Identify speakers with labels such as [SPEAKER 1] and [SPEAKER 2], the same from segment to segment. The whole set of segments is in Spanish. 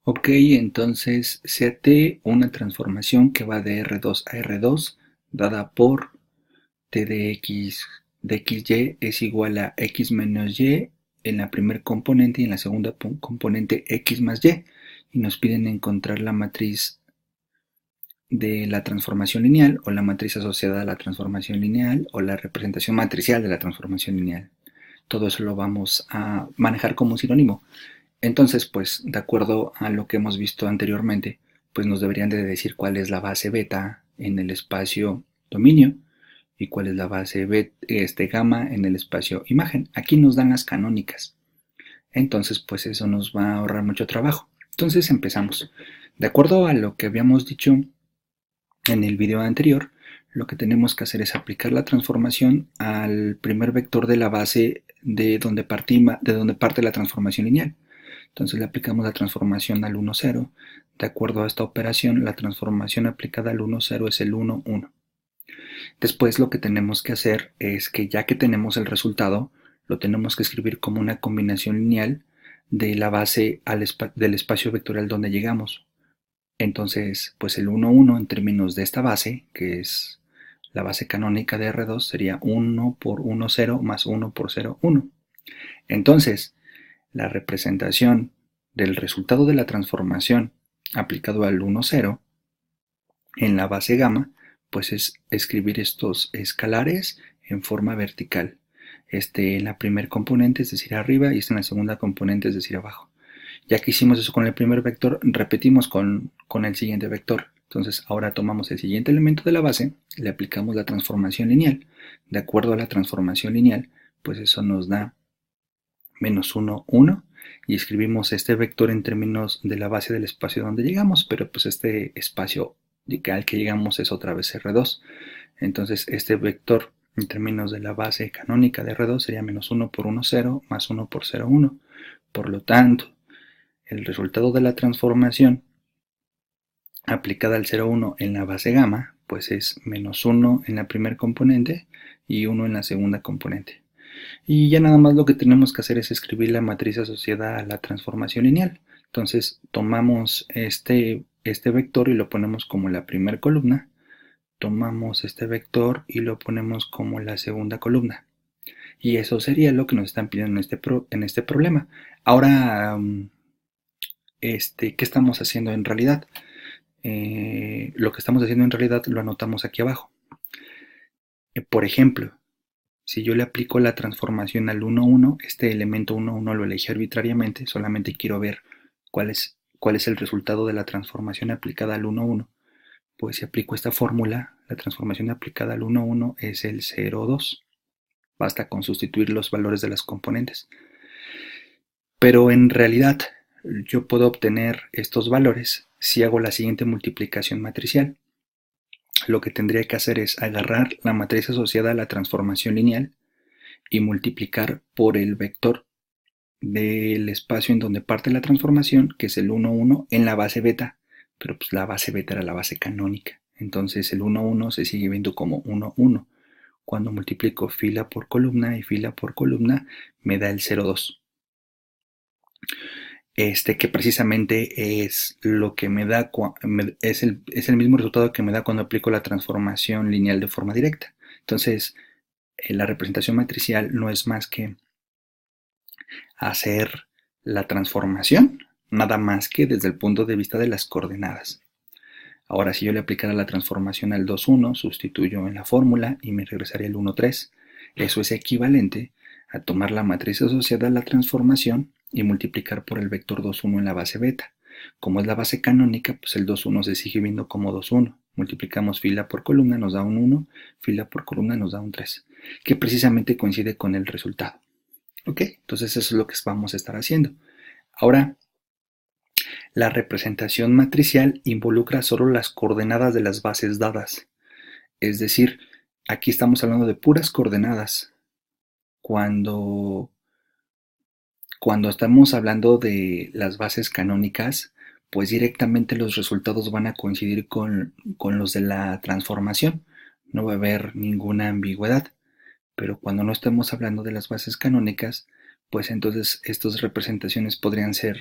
[SPEAKER 1] Ok, entonces CT una transformación que va de R2 a R2 dada por T de XY es igual a X menos Y en la primer componente y en la segunda componente X más Y. Y nos piden encontrar la matriz de la transformación lineal o la matriz asociada a la transformación lineal o la representación matricial de la transformación lineal. Todo eso lo vamos a manejar como un sinónimo. Entonces, pues, de acuerdo a lo que hemos visto anteriormente, pues nos deberían de decir cuál es la base beta en el espacio dominio y cuál es la base gamma en el espacio imagen. Aquí nos dan las canónicas. Entonces, pues eso nos va a ahorrar mucho trabajo. Entonces empezamos. De acuerdo a lo que habíamos dicho en el video anterior, lo que tenemos que hacer es aplicar la transformación al primer vector de la base de donde parte la transformación lineal. Entonces le aplicamos la transformación al 1, 0. De acuerdo a esta operación, la transformación aplicada al 1, 0 es el 1, 1. Después lo que tenemos que hacer es que ya que tenemos el resultado, lo tenemos que escribir como una combinación lineal de la base del espacio vectorial donde llegamos. Entonces, pues el 1, 1 en términos de esta base, que es la base canónica de R2, sería 1 por 1, 0 más 1 por 0, 1. Entonces, la representación del resultado de la transformación aplicado al 1, 0 en la base gamma, pues es escribir estos escalares en forma vertical. Este en la primera componente, es decir, arriba, y este en la segunda componente, es decir, abajo. Ya que hicimos eso con el primer vector, repetimos con el siguiente vector. Entonces ahora tomamos el siguiente elemento de la base, le aplicamos la transformación lineal. De acuerdo a la transformación lineal, pues eso nos da menos 1, 1, y escribimos este vector en términos de la base del espacio donde llegamos, pero pues este espacio al que llegamos es otra vez R2. Entonces este vector en términos de la base canónica de R2 sería menos 1 por 1, 0 más 1 por 0, 1. Por lo tanto, el resultado de la transformación aplicada al 0, 1 en la base gamma, pues es menos 1 en la primera componente y 1 en la segunda componente. Y ya nada más lo que tenemos que hacer es escribir la matriz asociada a la transformación lineal. Entonces tomamos este vector y lo ponemos como la primera columna. Tomamos este vector y lo ponemos como la segunda columna. Y eso sería lo que nos están pidiendo en este problema. Ahora, ¿qué estamos haciendo en realidad? Lo que estamos haciendo en realidad lo anotamos aquí abajo. Por ejemplo, si yo le aplico la transformación al 1, 1, este elemento 1, 1 lo elegí arbitrariamente, solamente quiero ver cuál es el resultado de la transformación aplicada al 1, 1. Pues si aplico esta fórmula, la transformación aplicada al 1, 1 es el 0, 2. Basta con sustituir los valores de las componentes. Pero en realidad yo puedo obtener estos valores si hago la siguiente multiplicación matricial. Lo que tendría que hacer es agarrar la matriz asociada a la transformación lineal y multiplicar por el vector del espacio en donde parte la transformación, que es el 1, 1, en la base beta, pero pues la base beta era la base canónica. Entonces el 1, 1 se sigue viendo como 1, 1. Cuando multiplico fila por columna y fila por columna, me da el 0, 2. Que precisamente es lo que me da, es el mismo resultado que me da cuando aplico la transformación lineal de forma directa. Entonces, la representación matricial no es más que hacer la transformación, nada más que desde el punto de vista de las coordenadas. Ahora, si yo le aplicara la transformación al 2, 1, sustituyo en la fórmula y me regresaría el 1, 3. Eso es equivalente a tomar la matriz asociada a la transformación y multiplicar por el vector 2, 1 en la base beta. Como es la base canónica, pues el 2, 1 se sigue viendo como 2, 1. Multiplicamos fila por columna, nos da un 1, fila por columna nos da un 3, que precisamente coincide con el resultado. ¿Ok? Entonces eso es lo que vamos a estar haciendo. Ahora, la representación matricial involucra solo las coordenadas de las bases dadas. Es decir, aquí estamos hablando de puras coordenadas. Cuando estamos hablando de las bases canónicas, pues directamente los resultados van a coincidir con los de la transformación. No va a haber ninguna ambigüedad. Pero cuando no estamos hablando de las bases canónicas, pues entonces estas representaciones podrían ser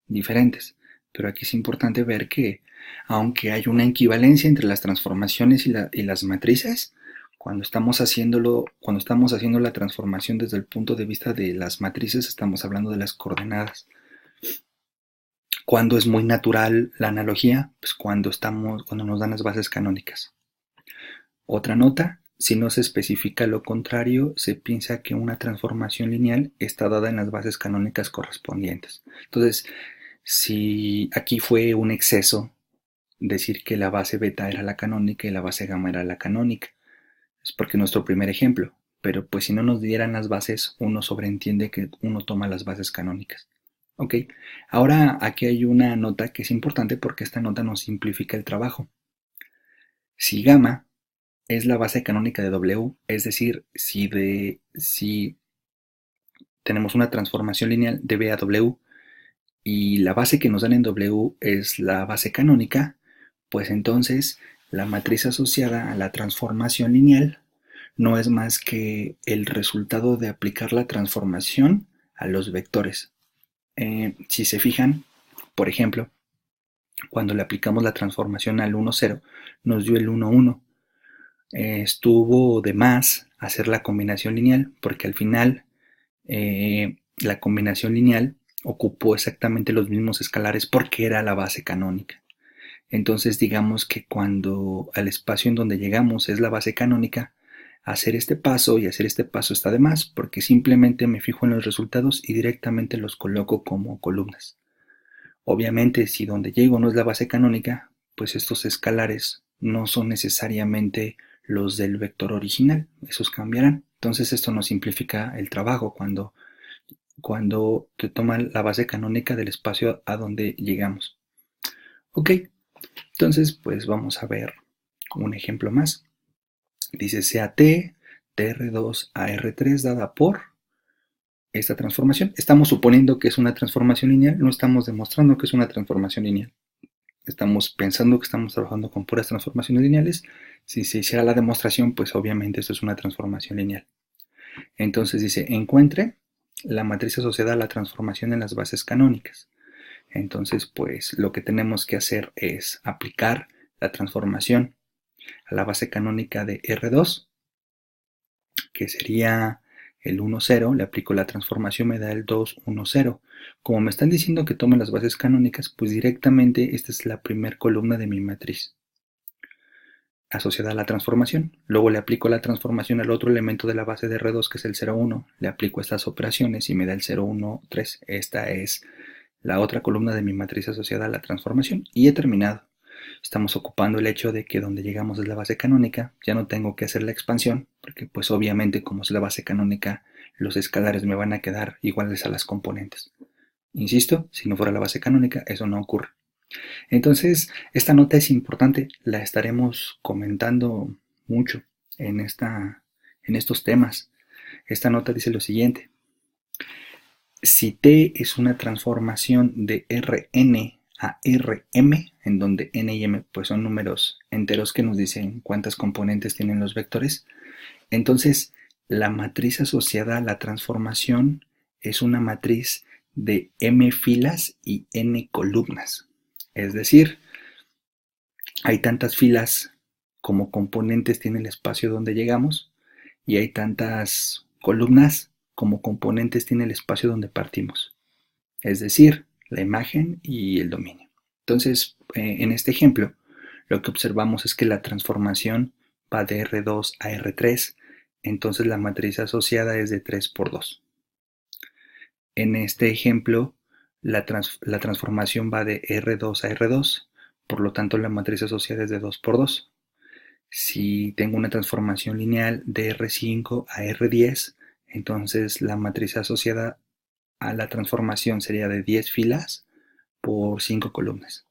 [SPEAKER 1] diferentes. Pero aquí es importante ver que, aunque hay una equivalencia entre las transformaciones y las matrices, cuando estamos haciendo la transformación desde el punto de vista de las matrices, estamos hablando de las coordenadas. Cuando es muy natural la analogía, pues cuando nos dan las bases canónicas. Otra nota: si no se especifica lo contrario, se piensa que una transformación lineal está dada en las bases canónicas correspondientes. Entonces, si aquí fue un exceso decir que la base beta era la canónica y la base gamma era la canónica, es porque nuestro primer ejemplo, pero pues si no nos dieran las bases, uno sobreentiende que uno toma las bases canónicas. Ok, ahora aquí hay una nota que es importante porque esta nota nos simplifica el trabajo. Si gamma es la base canónica de W, es decir, si tenemos una transformación lineal de B a W y la base que nos dan en W es la base canónica, pues entonces la matriz asociada a la transformación lineal no es más que el resultado de aplicar la transformación a los vectores. Si se fijan, por ejemplo, cuando le aplicamos la transformación al 1, 0, nos dio el 1, 1. Estuvo de más hacer la combinación lineal porque al final la combinación lineal ocupó exactamente los mismos escalares porque era la base canónica. Entonces digamos que cuando al espacio en donde llegamos es la base canónica, hacer este paso y hacer este paso está de más porque simplemente me fijo en los resultados y directamente los coloco como columnas. Obviamente, si donde llego no es la base canónica, pues estos escalares no son necesariamente los del vector original, esos cambiarán. Entonces esto nos simplifica el trabajo cuando te toman la base canónica del espacio a donde llegamos. Ok, entonces pues vamos a ver un ejemplo más. Dice sea T de R2 a R3 dada por esta transformación. Estamos suponiendo que es una transformación lineal, no estamos demostrando que es una transformación lineal. Estamos pensando que estamos trabajando con puras transformaciones lineales. Si se hiciera la demostración, pues obviamente esto es una transformación lineal. Entonces dice, encuentre la matriz asociada a la transformación en las bases canónicas. Entonces, pues lo que tenemos que hacer es aplicar la transformación a la base canónica de R2, que sería el 1, 0, le aplico la transformación, me da el 2, 1, 0. Como me están diciendo que tome las bases canónicas, pues directamente esta es la primera columna de mi matriz asociada a la transformación. Luego le aplico la transformación al otro elemento de la base de R2, que es el 0, 1. Le aplico estas operaciones y me da el 0, 1, 3. Esta es la otra columna de mi matriz asociada a la transformación y he terminado. Estamos ocupando el hecho de que donde llegamos es la base canónica, ya no tengo que hacer la expansión, porque pues obviamente como es la base canónica, los escalares me van a quedar iguales a las componentes. Insisto, si no fuera la base canónica, eso no ocurre. Entonces, esta nota es importante, la estaremos comentando mucho en estos temas. Esta nota dice lo siguiente: si T es una transformación de Rn a Rm, en donde n y m pues son números enteros que nos dicen cuántas componentes tienen los vectores, entonces la matriz asociada a la transformación es una matriz de m filas y n columnas. Es decir, hay tantas filas como componentes tiene el espacio donde llegamos y hay tantas columnas como componentes tiene el espacio donde partimos. Es decir, la imagen y el dominio. Entonces, en este ejemplo, lo que observamos es que la transformación va de R2 a R3, entonces la matriz asociada es de 3 por 2. En este ejemplo, la transformación va de R2 a R2, por lo tanto la matriz asociada es de 2 por 2. Si tengo una transformación lineal de R5 a R10, entonces la matriz asociada a la transformación sería de 10 filas por 5 columnas.